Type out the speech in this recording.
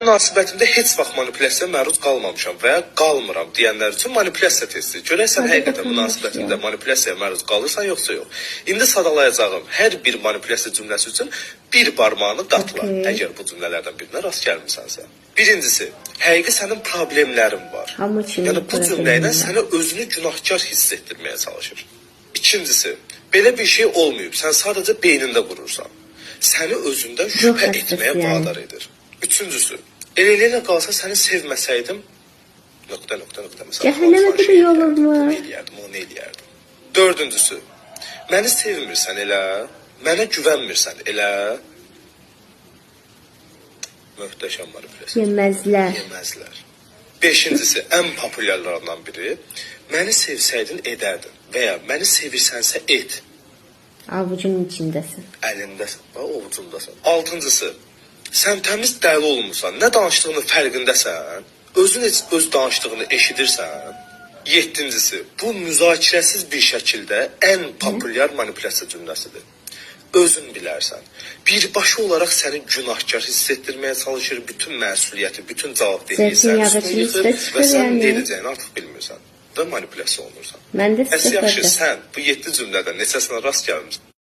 münasibətimdə heç vaxt manipulyasiyaya məruz qalmamışam və ya qalmıram deyənlər üçün manipulyasiya testi. Görək sən həqiqətən münasibətində manipulyasiyaya məruz qalırsan yoxsa yox. İndi sadalayacağım hər bir manipulyasiya cümləsi üçün bir barmağını qatla. Əgər bu cümlələrdən birinə rast gəlmisənsə. Birincisi, həqiqi sənin problemlərin var. Yəni bu cümlə ilə sənə özünü günahkar hiss etdirməyə çalışır. İkincisi, belə bir şey olmayıb, sən sadəcə beynində qurursan. Səni özündən şübhə etməyə vadar edir. Üçüncüsü, elə qalsa səni sevməsəydim, nöqtə. Cəhənnəmə də yolum var. Onu eləyərdim. Dördüncüsü, məni sevmirsən elə, mənə güvənmirsən elə. Möhtəşəm manipulyasiya. Yeməzlər. Beşincisi, ən populyarlarından biri, məni sevsəydin edərdin və ya məni sevirsənsə et. Avucunun içindəsin. Əlindəsən, ovucundasan. Altıncısı, sən təmiz dəli olmursan, nə danışdığını fərqindəsən, özün heç öz danışdığını eşidirsən. Yeddincisi, bu müzakirəsiz bir şəkildə ən populyar manipulyasiya cümləsidir. Özün bilərsən. Birbaşa olaraq səni günahkar hiss etdirməyə çalışır, bütün məsuliyyəti, bütün cavabdehliyi sən üstünə yıxır və sən nə edəcəyini artıq bilmirsən və manipulyasiya olunursan. Mən də yaxşı, sən bu 7 cümlədən neçəsinə rast gəlmirsən?